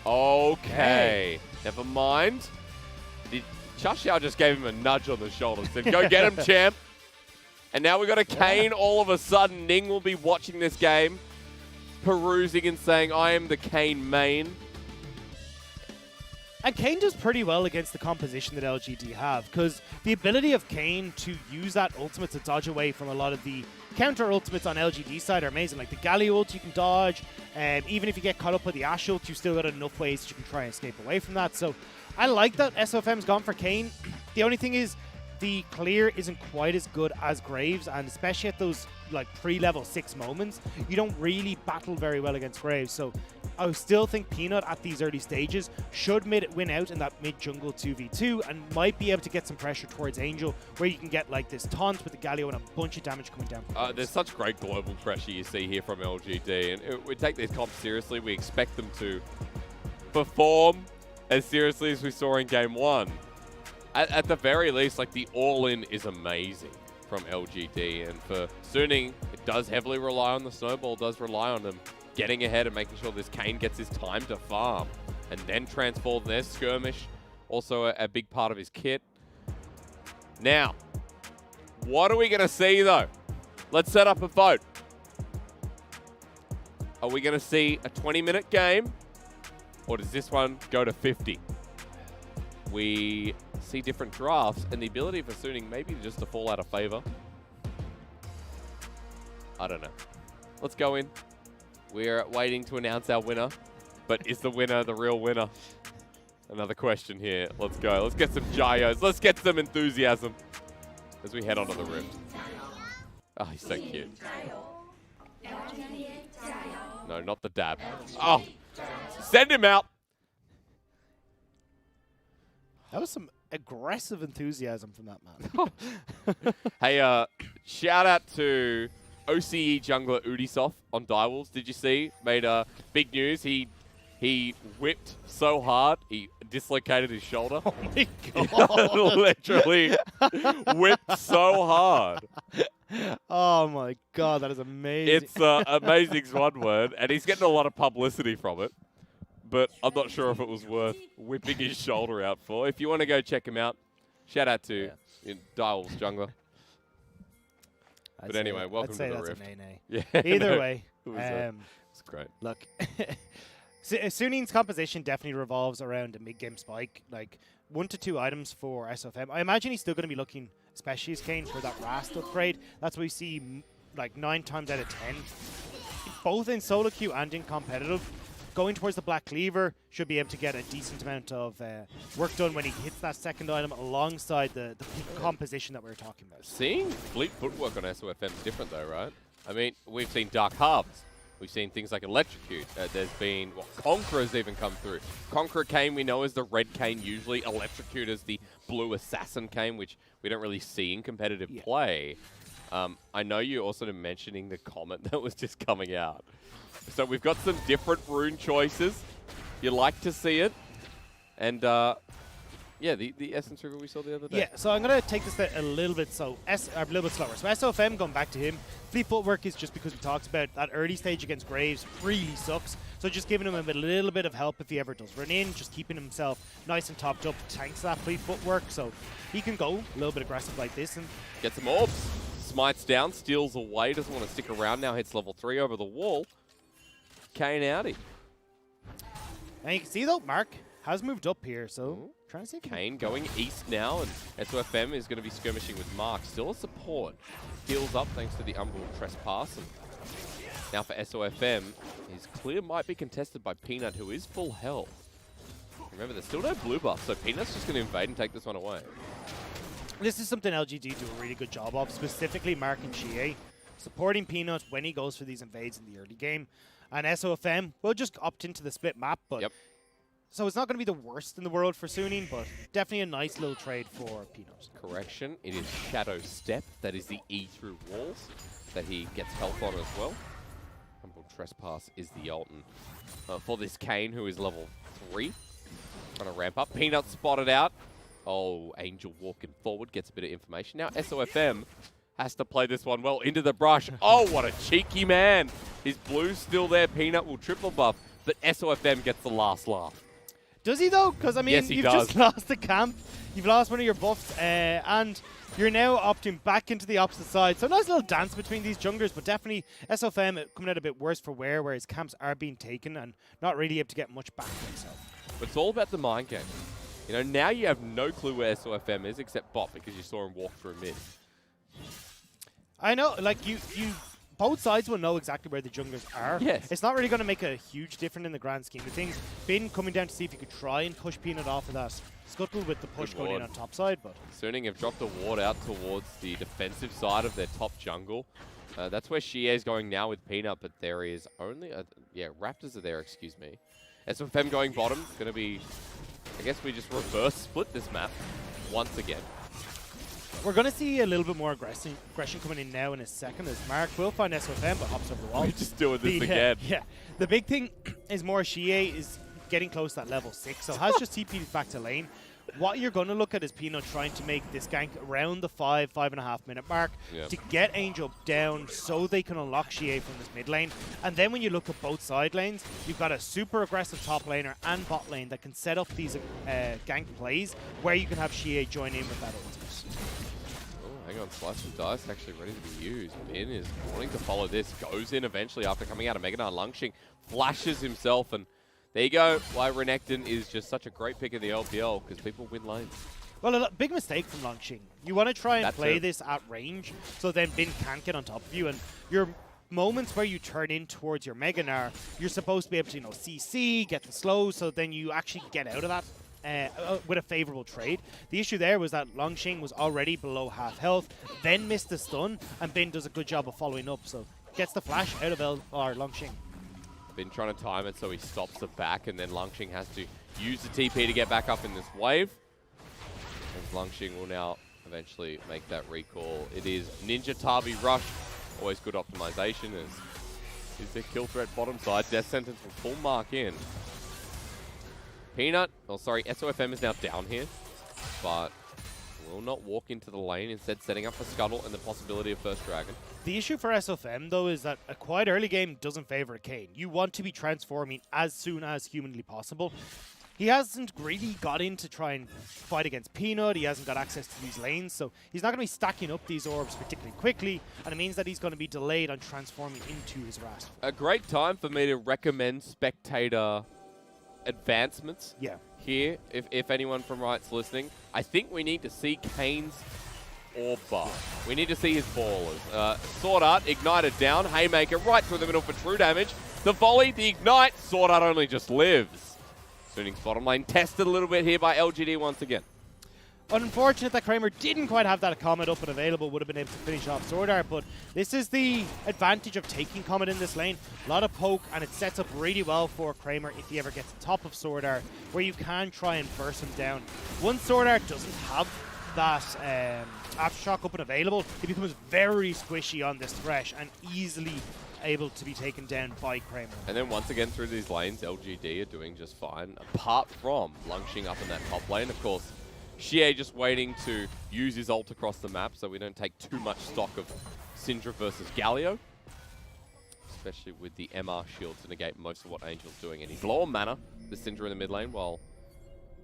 Okay. Never mind. Xiao just gave him a nudge on the shoulder and said, go get him, champ. And now we've got a Kayn all of a sudden. Ning will be watching this game, perusing and saying, I am the Kayn main. And Kayn does pretty well against the composition that LGD have, because the ability of Kayn to use that ultimate to dodge away from a lot of the counter ultimates on LGD side are amazing. Like the Galio ult you can dodge, even if you get caught up with the Ashe ult, you still got enough ways that you can try and escape away from that. So I like that SofM's gone for Kayn. The only thing is the clear isn't quite as good as Graves, and especially at those like pre-level 6 moments, you don't really battle very well against Graves. So I still think Peanut at these early stages should win out in that mid-jungle 2v2 and might be able to get some pressure towards Angel, where you can get like this taunt with the Galio and a bunch of damage coming down. There's such great global pressure you see here from LGD, and we take these comps seriously. We expect them to perform as seriously as we saw in Game 1. At the very least, like the all-in is amazing from LGD, and for Suning, it does heavily rely on the snowball, does rely on them getting ahead and making sure this Kayn gets his time to farm, and then transform their skirmish, also a big part of his kit. Now, what are we going to see though? Let's set up a vote. Are we going to see a 20-minute game, or does this one go to 50? We see different drafts, and the ability for Suning maybe just to fall out of favor. I don't know. Let's go in. We're waiting to announce our winner, but is the winner the real winner? Another question here. Let's go. Let's get some gyos. Let's get some enthusiasm as we head onto the rift. Oh, he's so cute. No, not the dab. Oh, send him out. That was some aggressive enthusiasm from that man. Hey, shout out to OCE jungler Udisoft on Direwolves. Did you see? Made big news. He whipped so hard, he dislocated his shoulder. Oh my god. Literally whipped so hard. Oh my god, that is amazing. It's amazing's one word, and he's getting a lot of publicity from it. But I'm not sure if it was worth whipping his shoulder out for. If you want to go check him out, shout out to Direwolves jungler. But anyway, welcome to the Rift. Yeah, either way, it's great. Look, Suning's composition definitely revolves around a mid-game spike, like 1 to 2 items for SofM. I imagine he's still going to be looking, especially as Kayn, for that Rast upgrade. That's what we see like 9 times out of 10, both in solo queue and in competitive. Going towards the Black Cleaver, should be able to get a decent amount of work done when he hits that second item alongside the composition that we were talking about. Seeing fleet footwork on SofM is different though, right? I mean, we've seen Dark Hubs. We've seen things like Electrocute. There's been, Conqueror's even come through. Conqueror Kayn we know is the red Kayn usually. Electrocute is the blue Assassin Kayn, which we don't really see in competitive play. I know you also mentioning the comment that was just coming out. So we've got some different rune choices. You like to see it. And yeah, the Essence River we saw the other day. Yeah, so I'm going to take this a little bit slower. So SofM, going back to him, fleet footwork is just because we talked about that early stage against Graves really sucks. So just giving him a little bit of help if he ever does run in, just keeping himself nice and topped up, tanks that fleet footwork. So he can go a little bit aggressive like this. And get some orbs. Smites down, steals away, doesn't want to stick around now, hits level 3 over the wall. Kayn outie. And you can see though, Mark has moved up here, so trying to see Kayn going east now, and SofM is going to be skirmishing with Mark. Still a support. Heals up thanks to the Umbral Trespass. And now for SofM, his clear might be contested by Peanut, who is full health. Remember, there's still no blue buff, so Peanut's just going to invade and take this one away. This is something LGD do a really good job of, specifically Mark and xiye, supporting Peanut when he goes for these invades in the early game. And SofM will just opt into the split map, but so it's not going to be the worst in the world for Suning, but definitely a nice little trade for Peanut. Correction, it is Shadow Step. That is the E through walls that he gets health on as well. Humble Trespass is the ult. For this Kayn, who is level 3, trying to ramp up. Peanut spotted out. Oh, Angel walking forward, gets a bit of information. Now SofM has to play this one well into the brush. Oh, what a cheeky man. His blue's still there. Peanut will triple buff. but SofM gets the last laugh. Does he though? Because I mean, Yes, he you've does. just lost the camp, you've lost one of your buffs, and you're now opting back into the opposite side. So nice little dance between these junglers, but definitely SofM coming out a bit worse for wear, where his camps are being taken and not really able to get much back for himself. But it's all about the mind game. You know, now you have no clue where SofM is except bot because you saw him walk through mid. I know, like you both sides will know exactly where the junglers are. Yes. It's not really going to make a huge difference in the grand scheme of things. Bin coming down to see if he could try and push Peanut off of that scuttle with the push going in on top side, but Suning have dropped a ward out towards the defensive side of their top jungle. That's where xiye is going now with Peanut, but there is only Raptors are there, excuse me. SofM going bottom, going to be, I guess we just reverse split this map once again. we're going to see a little bit more aggression coming in now in a second, as Mark will find SofM, but hops over the wall. We're just doing this again. Yeah, the big thing is more xiye is getting close to that level 6, so has just TP'd back to lane. What you're going to look at is Peanut trying to make this gank around the 5.5 minute mark to get Angel down so they can unlock xiye from this mid lane. And then when you look at both side lanes, you've got a super aggressive top laner and bot lane that can set up these gank plays where you can have xiye join in with that ultimate. Oh, hang on, Slice and Dice actually ready to be used. Bin is wanting to follow this, goes in eventually after coming out of Gnar. Langx flashes himself, and there you go, why Renekton is just such a great pick of the LPL, because people win lanes. Well, a big mistake from Langx. You want to try and play it. this at range, so then Bin can't get on top of you, and your moments where you turn in towards your Gnar, you're supposed to be able to, CC, get the slow, so then you actually get out of that with a favorable trade. The issue there was that Langx was already below half health, then missed the stun, and Bin does a good job of following up, so gets the flash out of Langx. Been trying to time it so he stops the back, and then Langx has to use the TP to get back up in this wave. As Langx will now eventually make that recall. It is Ninja Tabi Rush. Always good optimization is the kill threat bottom side. Death Sentence will full mark in. Peanut, SofM is now down here, but will not walk into the lane, instead setting up for Scuttle and the possibility of first dragon. The issue for SofM, though, is that a quite early game doesn't favor Kayn. You want to be transforming as soon as humanly possible. He hasn't really got in to try and fight against Peanut. He hasn't got access to these lanes, so he's not going to be stacking up these orbs particularly quickly, and it means that he's going to be delayed on transforming into his Rat. A great time for me to recommend spectator advancements here, if anyone from Riot's listening. I think we need to see Kayn's orb bar. We need to see his ballers. SwordArt, ignited down, Haymaker right through the middle for true damage. The volley, the ignite, SwordArt only just lives. Suning's bottom lane tested a little bit here by LGD once again. Unfortunate that Kramer didn't quite have that Comet up and available, would have been able to finish off SwordArt, but this is the advantage of taking Comet in this lane. A lot of poke, and it sets up really well for Kramer if he ever gets on top of SwordArt, where you can try and burst him down. Once SwordArt doesn't have that Aftershock up and available, he becomes very squishy on this Thresh and easily able to be taken down by Kramer. And then once again through these lanes, LGD are doing just fine, apart from Langx up in that top lane. Of course, xiye just waiting to use his ult across the map so we don't take too much stock of Syndra versus Galio, especially with the MR shield to negate most of what Angel's doing. And he's low on mana, the Syndra in the mid lane, while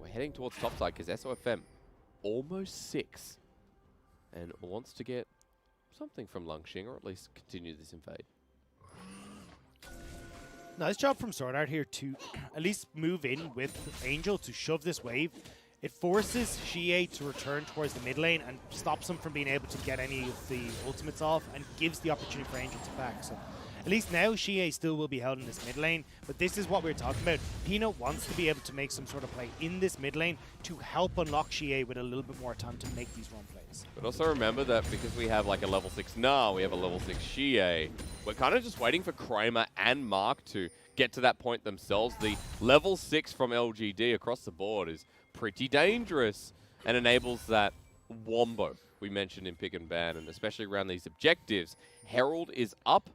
we're heading towards top side because SofM almost 6 and wants to get something from Langx, or at least continue this invade. Nice job from SwordArt here to at least move in with Angel to shove this wave. It forces xiye to return towards the mid lane and stops him from being able to get any of the ultimates off, and gives the opportunity for Angel to back. So at least now xiye still will be held in this mid lane, but this is what we're talking about. Peanut wants to be able to make some sort of play in this mid lane to help unlock xiye with a little bit more time to make these run plays. But also remember that because we have like a level 6 Gnar, we have a level 6 xiye, we're kind of just waiting for Kramer and Mark to get to that point themselves. The level 6 from LGD across the board is pretty dangerous and enables that wombo we mentioned in pick and ban, and especially around these objectives. Herald is up.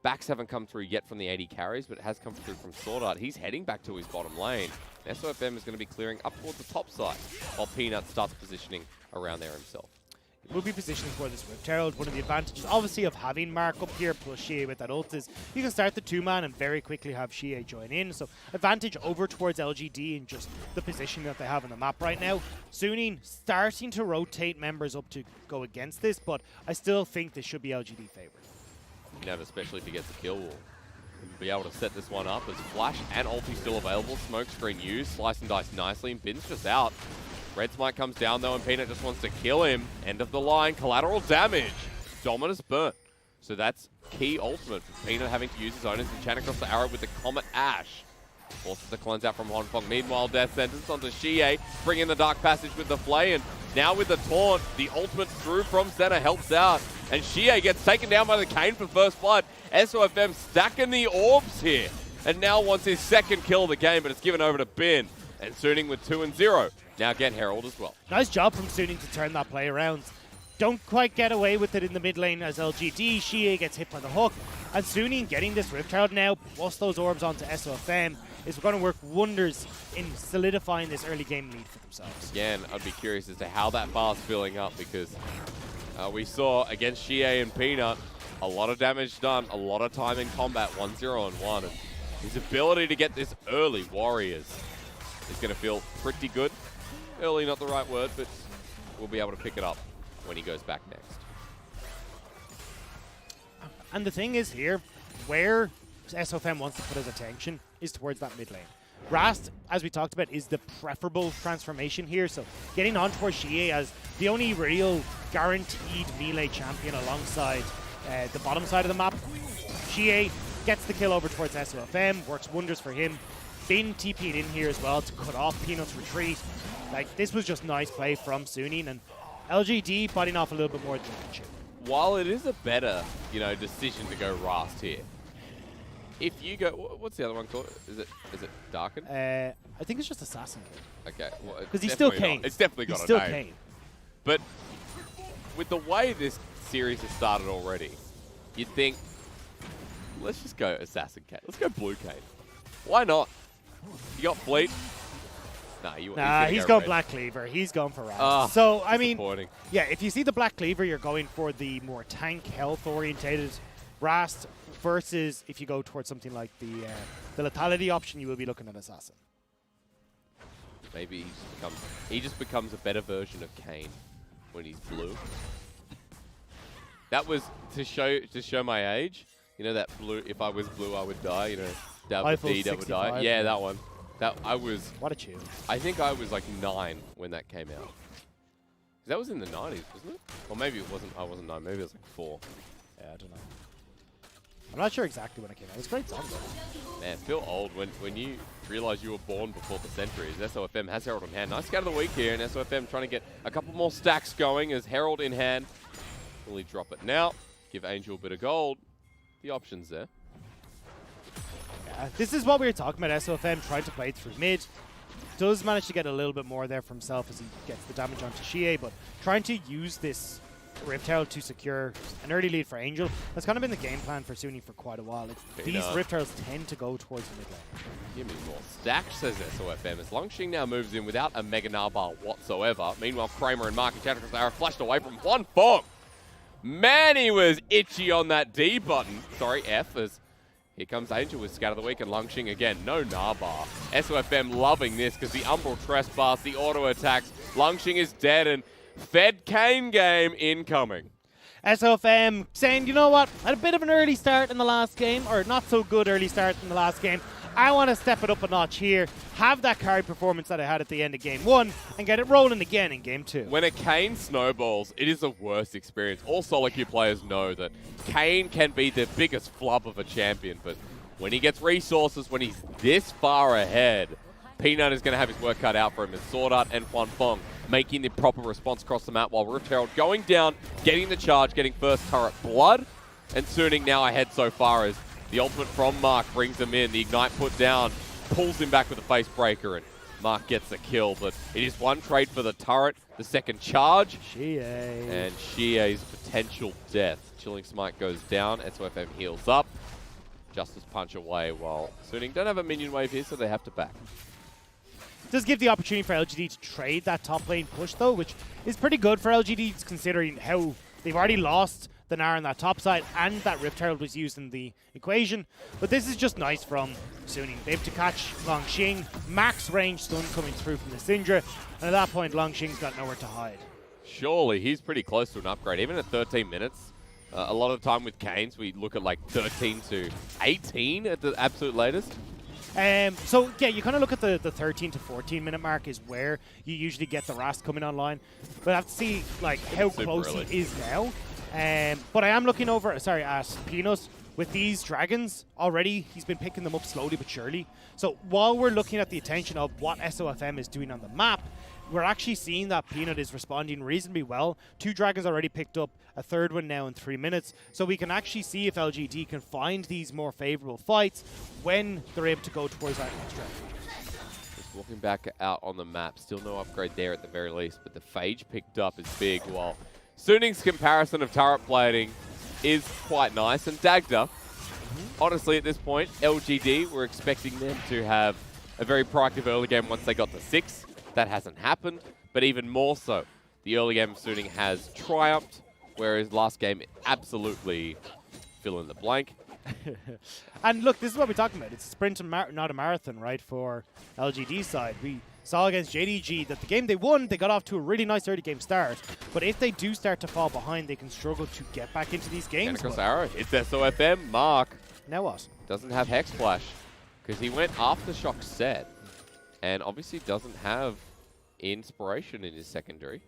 Backs haven't come through yet from the AD carries, but it has come through from SwordArt. He's heading back to his bottom lane. SofM is going to be clearing up towards the top side while Peanut starts positioning around there himself. will be positioning for this Rift Herald. One of the advantages, obviously, of having Mark up here plus xiye with that ult is you can start the 2-man and very quickly have xiye join in. So advantage over towards LGD in just the position that they have on the map right now. Suning starting to rotate members up to go against this, but I still think this should be LGD favored. Never, especially if he gets a kill wall. Be able to set this one up as flash and ulti still available. Smoke screen used, slice and dice nicely, and Bin's just out. Red Smite comes down though, and Peanut just wants to kill him. End of the line, collateral damage. Dominus burnt. So that's key ultimate for Peanut having to use his own as he chan across the arrow with the Comet Ashe. Forces the cleanse out from huanfeng. Meanwhile, Death Sentence onto xiye, bringing the Dark Passage with the Flay, and now with the taunt, the ultimate through from Senna helps out. And xiye gets taken down by the Kayn for first blood. SofM stacking the orbs here. And now wants his second kill of the game, but it's given over to Bin. And Suning with 2 and 0. Now get Herald as well. Nice job from Suning to turn that play around. Don't quite get away with it in the mid lane as LGD. xiye gets hit by the hook. And Suning getting this Rift Herald now, plus those orbs onto SofM, is going to work wonders in solidifying this early game lead for themselves. Again, I'd be curious as to how that bar's filling up, because we saw against xiye and Peanut, a lot of damage done, a lot of time in combat, 1-0 and 1. And his ability to get this early Warriors is going to feel pretty good. Early, not the right word, but we'll be able to pick it up when he goes back next. And the thing is here, where SofM wants to put his attention is towards that mid lane. Rast, as we talked about, is the preferable transformation here, so getting on towards xiye as the only real guaranteed melee champion alongside the bottom side of the map. xiye gets the kill over towards SofM, works wonders for him. Bin TP'd in here as well to cut off Peanut's retreat. Like, this was just nice play from Suning, and LGD biting off a little bit more than they can chew. While it is a better, decision to go Rast here, if you go, what's the other one called? Is it Darken? I think it's just Assassin. Okay, well, because he's still Kayn. It's definitely got a name. Kayn. But with the way this series has started already, you'd think, let's just go Assassin Kayn. Let's go Blue Kayn. Why not? You got Fleet. He's going Black Cleaver. He's going for Rast. So, I mean, yeah, if you see the Black Cleaver, you're going for the more tank health-orientated Rast versus if you go towards something like the lethality option, you will be looking at Assassin. Maybe he just becomes a better version of Kayn when he's blue. That was to show my age. You know that blue, if I was blue, I would die. That would die. Yeah, that one. What a tune. I think I was like 9 when that came out. That was in the 90s, wasn't it? Or maybe it wasn't. I wasn't 9. Maybe it was like 4. Yeah, I don't know. I'm not sure exactly when it came out. It was a great song though. Man, feel old when you realize you were born before the centuries. SofM has Herald in hand. Nice scout of the week here, and SofM trying to get a couple more stacks going as Herald in hand. Will he drop it now? Give Angel a bit of gold. The options there. This is what we were talking about. SofM trying to play through mid. Does manage to get a little bit more there for himself as he gets the damage onto xiye, but trying to use this Rift Herald to secure an early lead for Angel. That's kind of been the game plan for Suning for quite a while. These Rift Heralds tend to go towards the mid lane. Give me more stacks, says SofM. As Langx now moves in without a Mega Gnar bar whatsoever. Meanwhile, Kramer and Mark and Chattercross are flashed away from huanfeng. Man, he was itchy on that D button. Sorry, F, as here comes Angel with Scout of the Week and Langx again. No Gnar bar. SofM loving this because the Umbral Trespass, the auto attacks. Langx is dead and Fed Kayn game incoming. SofM saying, you know what, I had a bit of an early start in the last game, or not so good early start in the last game. I want to step it up a notch here, have that carry performance that I had at the end of game 1, and get it rolling again in game 2. When a Kayn snowballs, it is the worst experience. All solo queue players know that Kayn can be the biggest flub of a champion, but when he gets resources, when he's this far ahead, Peanut is going to have his work cut out for him as SwordArt and huanfeng making the proper response across the map while Rift Herald going down, getting the charge, getting first turret blood, and Suning now ahead so far as the ultimate from Mark brings him in. The Ignite put down, pulls him back with a face breaker, and Mark gets the kill. But it is one trade for the turret, the second charge, xiye. And xiye's potential death. Chilling Smite goes down, SofM heals up. Justice Punch away while Suning don't have a minion wave here, so they have to back. Does give the opportunity for LGD to trade that top lane push, though, which is pretty good for LGD considering how they've already lost the Gnar on that top side and that Rift Herald was used in the equation. But this is just nice from Suning. They have to catch Langx, max range stun coming through from the Syndra, and at that point Langx's got nowhere to hide. Surely he's pretty close to an upgrade, even at 13 minutes. A lot of the time with Kayn's, we look at like 13 to 18 at the absolute latest. So yeah, you kind of look at the 13 to 14 minute mark is where you usually get the Rast coming online. But I have to see like how close early. he is now. But I am looking over, at Peanut. With these dragons, already he's been picking them up slowly but surely. So while we're looking at the attention of what SofM is doing on the map, we're actually seeing that Peanut is responding reasonably well. 2 dragons already picked up, a 3rd one now in 3 minutes. So we can actually see if LGD can find these more favorable fights when they're able to go towards that next dragon. Just walking back out on the map, still no upgrade there at the very least, but the Phage picked up is big, while Suning's comparison of turret plating is quite nice. And Dagda, honestly at this point, LGD, we're expecting them to have a very proactive early game once they got to 6. That hasn't happened, but even more so, the early game of Suning has triumphed, whereas last game absolutely fill in the blank. And look, this is what we're talking about. It's a sprint and not a marathon, right, for LGD side. We saw against JDG that the game they won, they got off to a really nice early game start. But if they do start to fall behind, they can struggle to get back into these games. Across arrow, it's SofM. Mark now what? doesn't have Hex Flash because he went after shock Sett, and obviously doesn't have inspiration in his secondary.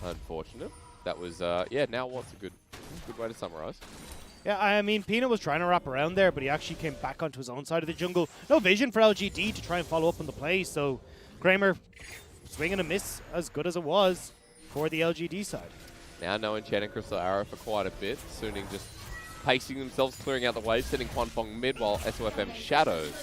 Unfortunate. That was yeah. Now what's a good way to summarize? Yeah, I mean, Peanut was trying to wrap around there, but he actually came back onto his own side of the jungle. No vision for LGD to try and follow up on the play, so Kramer swing and a miss as good as it was for the LGD side. Now no enchanting crystal arrow for quite a bit. Suning just pacing themselves, clearing out the wave, sending huanfeng mid while SofM shadows.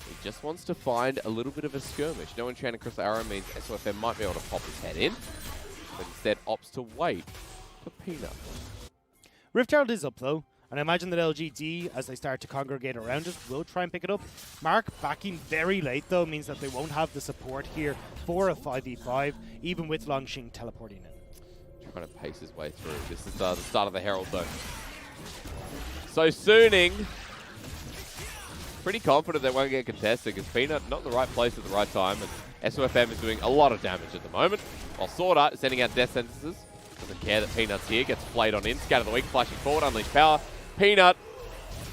He just wants to find a little bit of a skirmish. No enchanting crystal arrow means SofM might be able to pop his head in, but instead opts to wait for Peanut. Rift Herald is up though, and I imagine that LGD, as they start to congregate around it, will try and pick it up. Mark backing very late though means that they won't have the support here for a 5v5, even with Langx teleporting in. Trying to pace his way through. This is the start of the Herald though. So Suning, pretty confident they won't get contested because Peanut not in the right place at the right time, and SofM is doing a lot of damage at the moment, while SwordArt is sending out death sentences. Doesn't care that Peanut's here, gets flayed on in, scatter the weak, flashing forward, unleash power. Peanut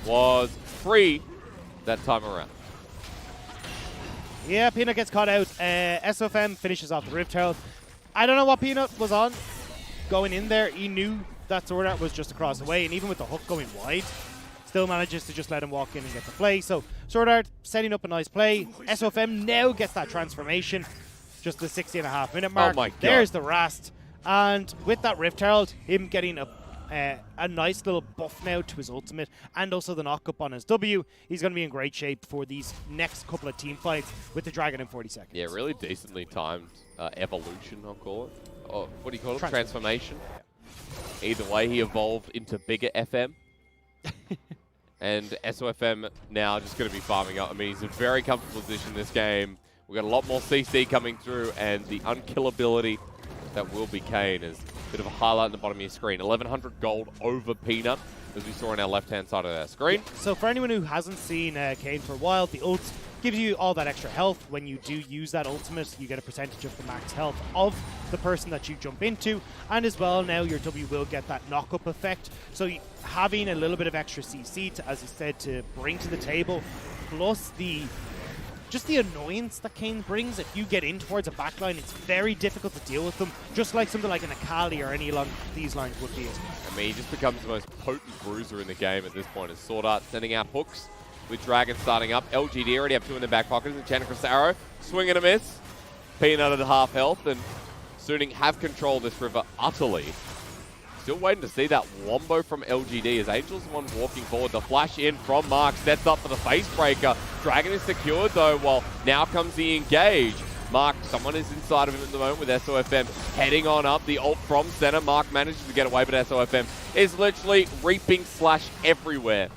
was free that time around. Yeah, Peanut gets caught out. SofM finishes off the Rift Herald. I don't know what Peanut was on going in there. He knew that SwordArt was just across the way, and even with the hook going wide, still manages to just let him walk in and get the play. So SwordArt setting up a nice play. SofM now gets that transformation. Just the 60.5 minute mark. Oh my God. There's the Rast. And with that Rift Herald, him getting a nice little buff now to his ultimate, and also the knock-up on his W, he's going to be in great shape for these next couple of team fights with the Dragon in 40 seconds. Yeah, really decently timed evolution, I'll call it. Or what do you call it? Transformation. Either way, he evolved into bigger FM. And SofM now just going to be farming up. I mean, he's in a very comfortable position in this game. We've got a lot more CC coming through, and the unkillability that will be Kayn is a bit of a highlight in the bottom of your screen. 1100 gold over Peanut, as we saw on our left-hand side of our screen. So for anyone who hasn't seen Kayn for a while, the ult gives you all that extra health. When you do use that ultimate, you get a percentage of the max health of the person that you jump into. And as well, now your W will get that knock-up effect. So having a little bit of extra CC, to, as you said, to bring to the table, plus just the annoyance that Kayn brings. If you get in towards a backline, it's very difficult to deal with them, just like something like an Akali or any along these lines would be as well. I mean, he just becomes the most potent bruiser in the game at this point, as SwordArt sending out hooks with Dragon starting up. LGD already have 2 in their back pockets, and Enchanted Crystal Arrow, swing and a miss. Peanut at half health, and Suning have controlled this river utterly. Still waiting to see that wombo from LGD as Angel's the one walking forward. The flash in from Mark sets up for the face breaker. Dragon is secured though, while now comes the engage. Mark, someone is inside of him at the moment with SofM heading on up. The ult from Senna. Mark manages to get away, but SofM is literally reaping slash everywhere.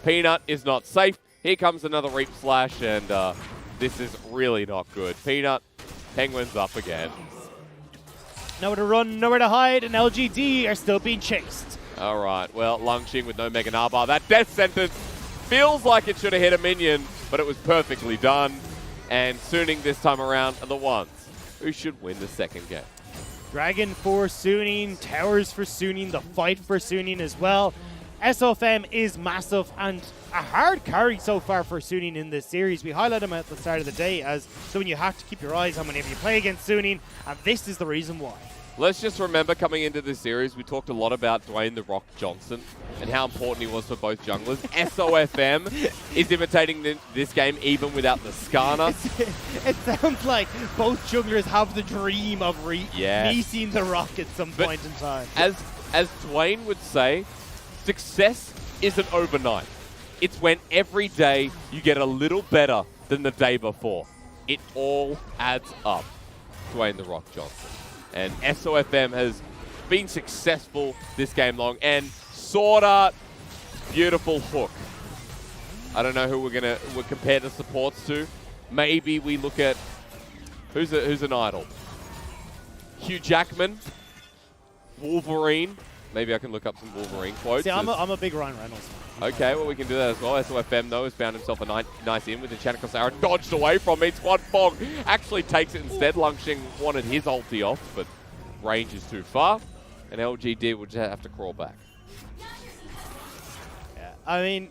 Peanut is not safe. Here comes another Reap Slash, and this is really not good. Peanut, Penguins up again. Nowhere to run, nowhere to hide, and LGD are still being chased. All right, well, Langx with no Mega Gnar bar. That death sentence feels like it should have hit a minion, but it was perfectly done. And Suning this time around are the ones who should win the second game. Dragon for Suning, towers for Suning, the fight for Suning as well. SofM is massive and a hard carry so far for Suning in this series. We highlight him at the start of the day as someone you have to keep your eyes on whenever you play against Suning, and this is the reason why. Let's just remember, coming into this series, we talked a lot about Dwayne "The Rock" Johnson and how important he was for both junglers. SofM is imitating this game even without the Skarner. It sounds like both junglers have the dream of me seeing The Rock at some point in time. As Dwayne would say, success isn't overnight. It's when every day you get a little better than the day before. It all adds up. Dwayne "The Rock" Johnson. And SofM has been successful this game long. And SwordArt, beautiful hook. I don't know who we'll compare the supports to. Maybe we look at who's an idol. Hugh Jackman, Wolverine. Maybe I can look up some Wolverine quotes. See, I'm a big Ryan Reynolds fan. Okay, well, we can do that as well. SofM, though, has found himself a nice in with the Chanakosara. Dodged away from it. huanfeng actually takes it instead. Langx wanted his ulti off, but range is too far. And LGD will just have to crawl back. Yeah, I mean,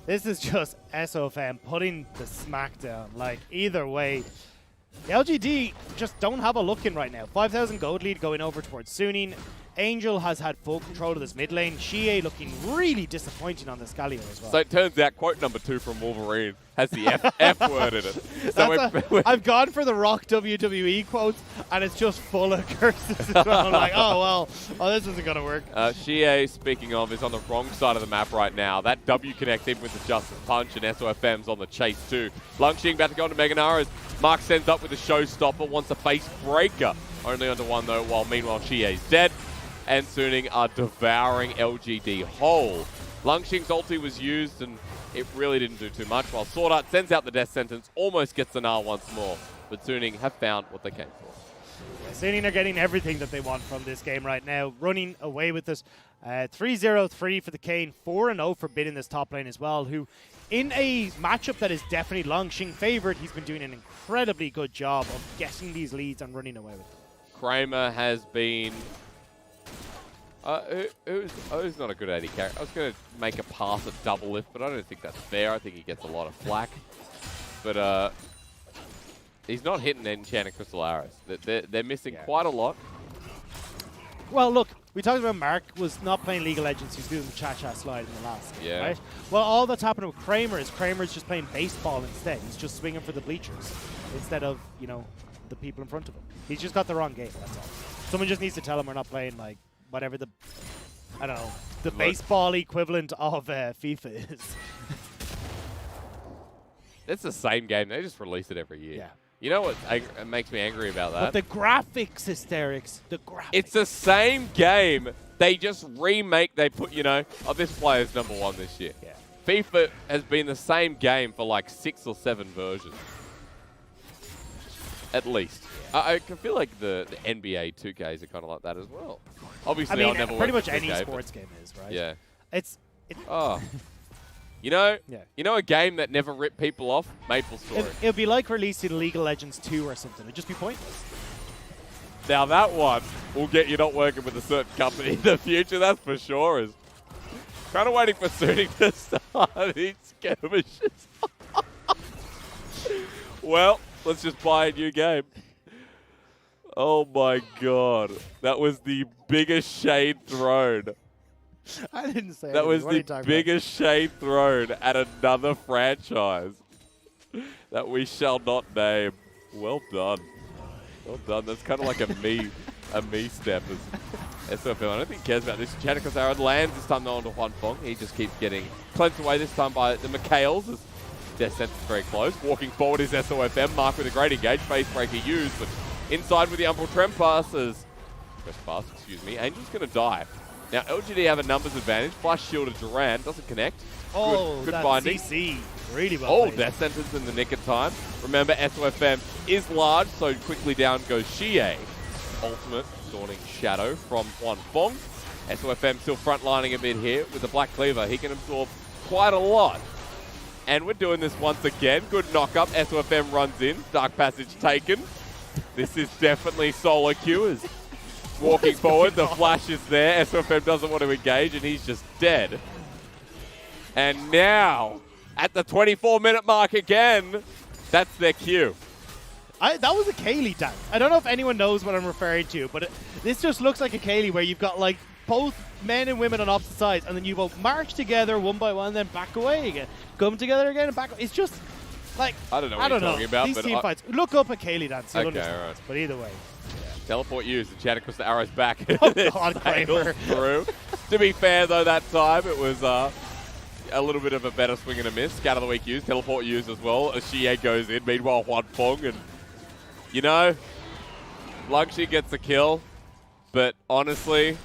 this is just SofM putting the smack down. Like, either way, the LGD just don't have a look in right now. 5,000 gold lead going over towards Suning. Angel has had full control of this mid lane. Xiye looking really disappointing on this Galio as well. So it turns out quote number 2 from Wolverine has the F word in it. So I've gone for the Rock WWE quotes, and it's just full of curses as well. I'm like, oh, well, this isn't going to work. Xiye, speaking of, is on the wrong side of the map right now. That W connects in with the Justice Punch, and SofM's on the chase too. Langx about to go into Mega Gnar as Mark sends up with a showstopper, wants a face breaker. Only onto one though, while meanwhile Xiye's dead. And Suning are devouring LGD whole. Langx's ulti was used, and it really didn't do too much, while SwordArt sends out the death sentence, almost gets the Gnar once more. But Suning have found what they came for. Yeah, Suning are getting everything that they want from this game right now, running away with this. 3-0-3 for the Kayn, 4-0 for Bid in this top lane as well, who in a matchup that is definitely Langx favored, he's been doing an incredibly good job of getting these leads and running away with them. Kramer has been... who's not a good AD character? I was going to make a pass at double lift, but I don't think that's fair. I think he gets a lot of flack. But he's not hitting Enchanted Crystal Arrows. They're missing quite a lot. Well, look, we talked about Mark was not playing League of Legends. He's doing the cha-cha slide in the last game, right? Well, all that's happening with Kramer is Kramer's just playing baseball instead. He's just swinging for the bleachers instead of, you know, the people in front of him. He's just got the wrong game, that's all. Someone just needs to tell him we're not playing, like, whatever the, I don't know, the baseball equivalent of FIFA is. It's the same game. They just release it every year. Yeah. You know what makes me angry about that? But the graphics, hysterics. The graphics. It's the same game. They just remake. They put, you know, oh, this player's #1 this year. Yeah. FIFA has been the same game for like 6 or 7 versions. At least. I can feel like the NBA 2Ks are kind of like that as well. Obviously, I mean, I'll never pretty work much with any 2K, sports game is, right? Yeah. Oh. You know, Yeah. you know a game that never ripped people off? Maple Story. It'll be like releasing League of Legends 2 or something. It'd just be pointless. Now that one will get you not working with a certain company in the future, that's for sure. Is kind of waiting for Suning to start these skirmishes. Well, let's just buy a new game. Oh my god. That was the biggest shade thrown. I didn't say that was the biggest shade thrown at another franchise that we shall not name. Well done. Well done. That's kind of like a me step as SofM. I don't think he cares about this. Chanakosara lands this time though onto huanfeng. He just keeps getting cleansed away this time by the Mikhails. Death sentence very close. Walking forward is SofM. Mark with a great engage. Face breaker used, but inside with the Umbral Trem passes. First pass, excuse me. Angel's going to die. Now, LGD have a numbers advantage. Flash shield to Duran. Doesn't connect. Oh, good that binding. CC. Really well Oh, played. Death Sentence in the nick of time. Remember, SofM is large, so quickly down goes xiye. Ultimate Dawning Shadow from huanfeng. SofM still frontlining a bit here with the Black Cleaver. He can absorb quite a lot. And we're doing this once again. Good knock-up. SofM runs in. Dark Passage taken. This is definitely solo queuers. Walking forward, the flash is there. SofM doesn't want to engage, and he's just dead. And now, at the 24-minute mark again, that's their cue. That was a Kaylee dance. I don't know if anyone knows what I'm referring to, but this just looks like a Kaylee where you've got like both men and women on opposite sides, and then you both march together one by one, then back away again. Come together again and back. It's just like, I don't know what you're talking about. These but team fights. Look up a Kaylee dance. You'll understand. Alright. But either way. Teleport used and chat across the arrows back. Oh, God, Kramer. Through. To be fair, though, that time it was a little bit of a better swing and a miss. Scout of the week used, teleport used as well. xiye goes in. Meanwhile, huanfeng, and you know, Langx gets the kill, but honestly,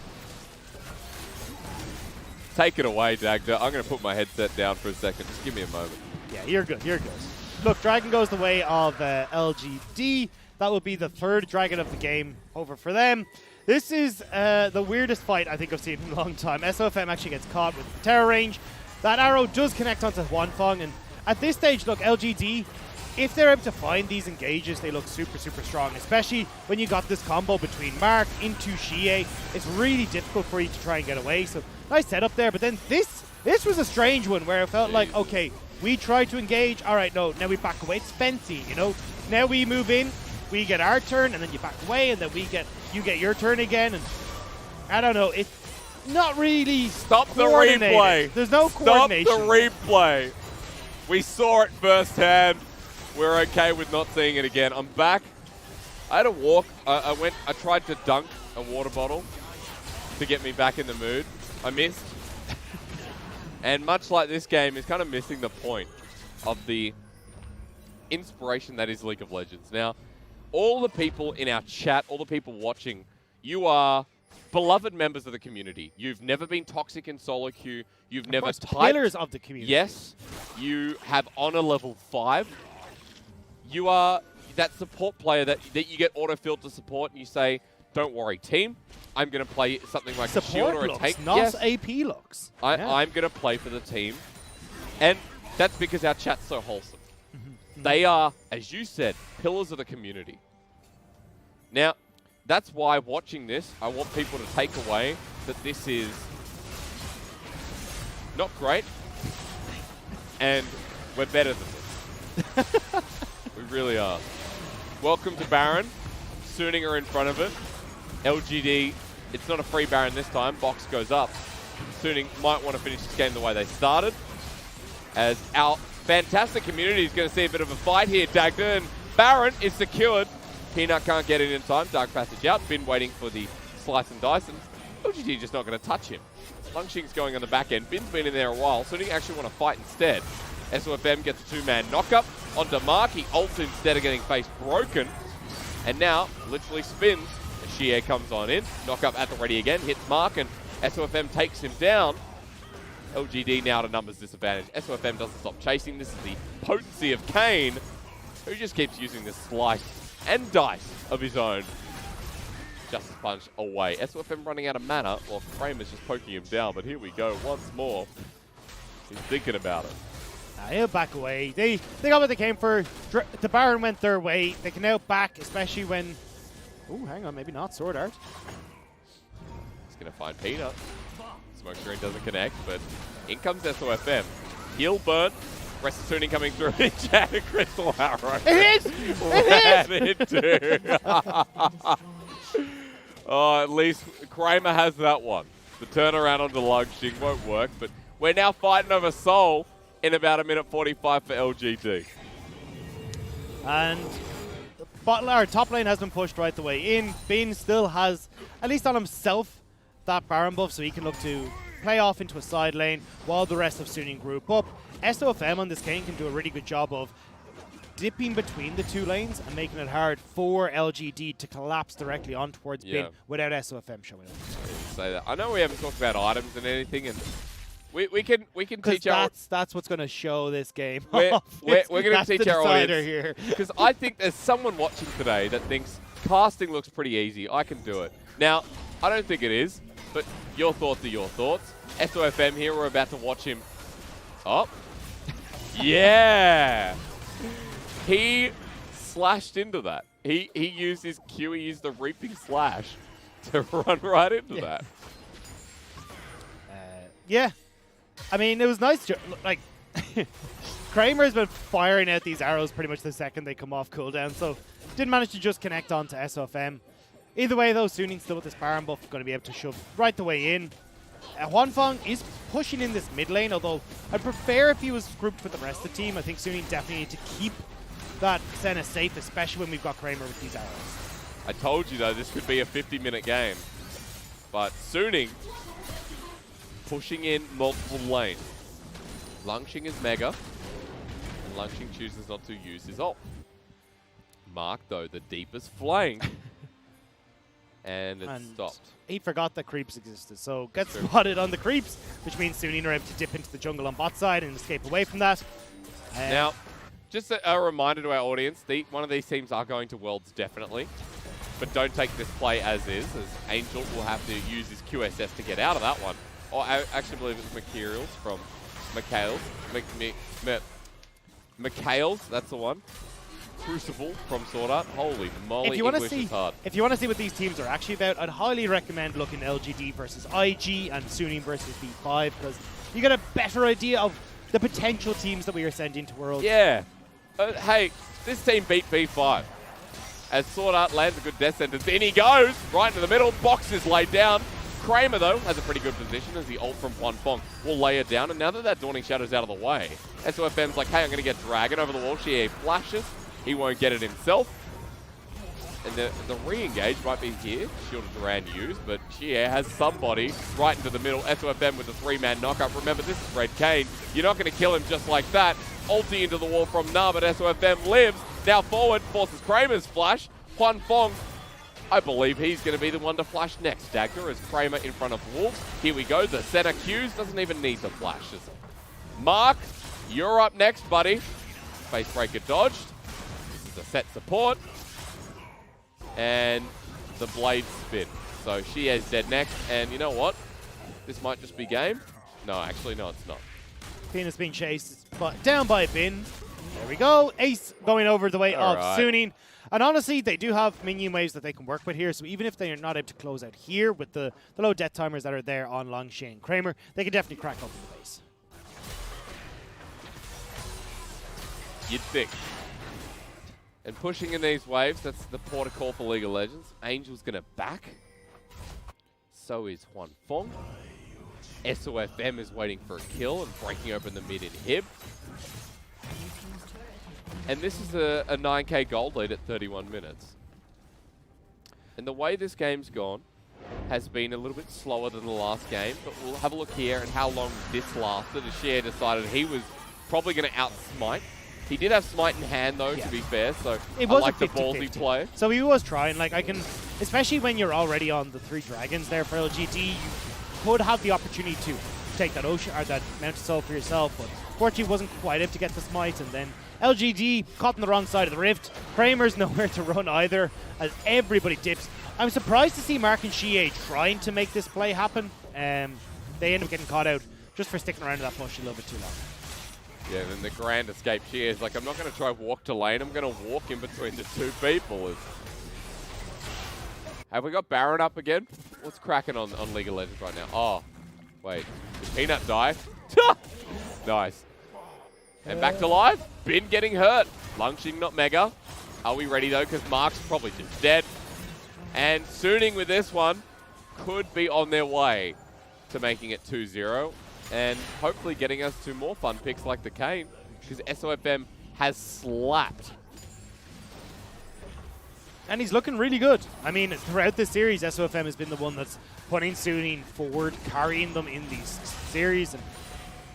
take it away, Dagda. I'm going to put my headset down for a second. Just give me a moment. Yeah, you're good. You're good. Look, Dragon goes the way of LGD. That will be the third Dragon of the game over for them. This is the weirdest fight I think I've seen in a long time. SofM actually gets caught with terror range. That arrow does connect onto huanfeng, and at this stage, look, LGD, if they're able to find these engages, they look super, super strong, especially when you got this combo between Mark into xiye. It's really difficult for you to try and get away, so nice setup there. But then this was a strange one where it felt like, okay, we tried to engage, all right, no, now we back away. It's Spency, you know? Now we move in, we get our turn, and then you back away, and then you get your turn again, and I don't know, it's not really Stop the replay. There's no coordination. Stop the replay. We saw it firsthand. We're okay with not seeing it again. I'm back. I had a walk. I tried to dunk a water bottle to get me back in the mood. I missed. And much like this game, is kind of missing the point of the inspiration that is League of Legends. Now, all the people in our chat, all the people watching, you are beloved members of the community. You've never been toxic in solo queue. You've never typed. Pillars of the community. Yes. You have honor level 5. You are that support player that you get auto-filled to support, and you say, don't worry, team, I'm going to play something like a shield or a tank. Not yes. AP looks. I'm going to play for the team. And that's because our chat's so wholesome. They are, as you said, pillars of the community. Now, that's why watching this, I want people to take away that this is not great, and we're better than this. We really are. Welcome to Baron. Sooning are in front of it. LGD, it's not a free Baron this time. Box goes up. Sooning might want to finish this game the way they started, as our fantastic community is going to see a bit of a fight here, Dagda, and Baron is secured. Peanut can't get it in time. Dark Passage out. Been waiting for the slice and dice, and LGD just not going to touch him. Langxing's going on the back end. Bin's been in there a while. Sooning actually want to fight instead. SofM gets a 2-man knockup onto Mark. He ults instead of getting face broken. And now, literally spins. xiye comes on in. Knockup at the ready again. Hits Mark, and SofM takes him down. LGD now at a numbers disadvantage. SofM doesn't stop chasing. This is the potency of Kayn, who just keeps using this slice and dice of his own. Justice Punch away. SofM running out of mana while Kramer's just poking him down. But here we go once more. He's thinking about it. He'll back away. They got what they came for. The Baron went their way. They can now back, especially when... Oh, hang on. Maybe not. SwordArt. He's going to find Peanut. Smoke screen doesn't connect, but in comes SofM. Heal burnt. Rest of Tuning coming through in chat. Crystal Arrow. It is! It is! It oh, at least Kramer has that one. The turnaround onto Langx won't work, but we're now fighting over Soul in about 1:45 for LGD. And top lane has been pushed right the way in. Bin still has, at least on himself, that Baron buff, so he can look to play off into a side lane while the rest of Suning group up. SofM on this game can do a really good job of dipping between the two lanes and making it hard for LGD to collapse directly on towards Bin without SofM showing up. Say that. I know we haven't talked about items and anything, and We can teach our... That's what's going to show this game. We're going to teach our audience here. Because I think there's someone watching today that thinks casting looks pretty easy. I can do it. Now, I don't think it is, but your thoughts are your thoughts. SofM here, we're about to watch him. Oh. Yeah. He slashed into that. He used his Q, he used the reaping slash to run right into that. Yeah. I mean, it was nice to, like, Kramer's been firing out these arrows pretty much the second they come off cooldown, so didn't manage to just connect onto SofM. Either way, though, Suning still with this Baron buff, going to be able to shove right the way in. Huanfeng is pushing in this mid lane, although I'd prefer if he was grouped with the rest of the team. I think Suning definitely need to keep that Senna safe, especially when we've got Kramer with these arrows. I told you, though, this could be a 50-minute game. But Suning pushing in multiple lanes. Langx is mega, and Langx chooses not to use his ult. Mark, though, the deepest flank. And it's stopped. He forgot that creeps existed, so gets spotted on the creeps, which means Suning are able to dip into the jungle on bot side and escape away from that. Now, just a reminder to our audience, one of these teams are going to Worlds definitely, but don't take this play as is, as Angel will have to use his QSS to get out of that one. Or I actually believe it's Materials from Mikhails, that's the one. Crucible from SwordArt. Holy moly, English is hard. If you want to see what these teams are actually about, I'd highly recommend looking LGD versus IG and Suning versus B5, because you get a better idea of the potential teams that we are sending to Worlds. Yeah. Hey, this team beat B5. As SwordArt lands a good death sentence, in he goes, right into the middle, box is laid down. Kramer, though, has a pretty good position as the ult from huanfeng will lay it down, and now that that Dawning Shadow's out of the way, SofM's like, hey, I'm going to get Dragon over the wall. xiye flashes. He won't get it himself. And the re-engage might be here. Shielded Duran used, but xiye has somebody right into the middle. SofM with a 3-man knockup. Remember, this is Red Kayn. You're not going to kill him just like that. Ulti into the wall from Gnar, but SofM lives. Now forward, forces Kramer's flash. huanfeng, I believe he's going to be the one to flash next. Dagger is Kramer in front of Wolves. Here we go. The Senna Qs doesn't even need the flashes. Mark, you're up next, buddy. Facebreaker dodged. The Sett support, and the blade spin. So xiye's dead next, and you know what? This might just be game. No, actually, no, it's not. Penis being chased, but down by Bin. There we go. Ace going over the way of Suning. And honestly, they do have minion waves that they can work with here, so even if they are not able to close out here with the low death timers that are there on Langx and Kramer, they can definitely crack open the base. You'd think. And pushing in these waves, that's the protocol for League of Legends. Angel's going to back. So is huanfeng. SofM is waiting for a kill and breaking open the mid inhib. And this is a 9k gold lead at 31 minutes. And the way this game's gone has been a little bit slower than the last game, but we'll have a look here at how long this lasted as xiye decided he was probably going to outsmite. He did have smite in hand, though, to be fair, so it was I like the ballsy play. So he was trying, like, especially when you're already on the 3 dragons there for LGD, you could have the opportunity to take that ocean or that mountain soul for yourself, but fortunately wasn't quite able to get the smite, and then LGD caught on the wrong side of the rift. Kramer's nowhere to run either, as everybody dips. I'm surprised to see Mark and xiye trying to make this play happen. They end up getting caught out just for sticking around to that push a little bit too long. Yeah, then the grand escape xiye is like, I'm not going to try walk to lane, I'm going to walk in between the two people. Have we got Baron up again? What's cracking on League of Legends right now? Oh, wait. Did Peanut die? Nice. And back to life. Bin getting hurt. Langx not mega. Are we ready, though? Because Mark's probably just dead. And Suning with this one could be on their way to making it 2-0. And hopefully getting us to more fun picks like the Kayn, because SofM has slapped. And he's looking really good. I mean, throughout this series, SofM has been the one that's putting Suning forward, carrying them in these series, and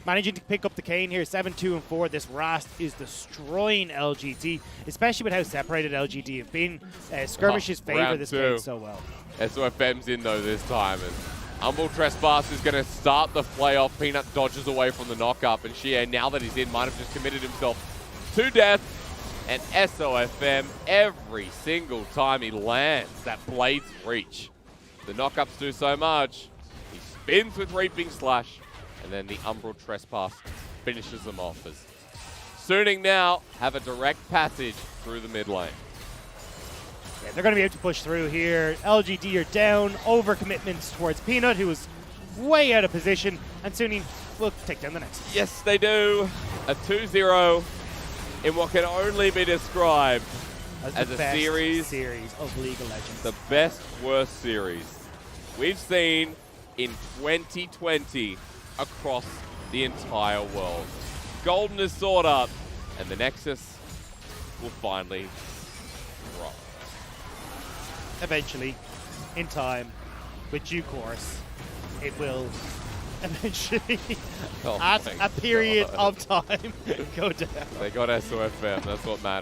managing to pick up the Kayn here, 7-2-4. This Rast is destroying LGD, especially with how separated LGD have been. Skirmishes favor this Kayn so well. SofM's in, though, this time. And Humble Trespass is going to start the play off. Peanut dodges away from the knock-up, and xiye, now that he's in, might have just committed himself to death. And SofM, every single time he lands that Blade's Reach, the knock-ups do so much. He spins with Reaping Slash, and then the Umbral Trespass finishes them off as Suning now have a direct passage through the mid lane. Yeah, they're going to be able to push through here. LGD are down, overcommitments towards Peanut, who was way out of position, and Suning will take down the next. Yes, they do. A 2-0 in what can only be described as a series of League of Legends. The best, worst series we've seen in 2020 across the entire world. Golden is SwordArt, and the Nexus will finally drop. Eventually, in time, with due course, it will eventually, at a period of time, go down. They got SofM, that's what matters.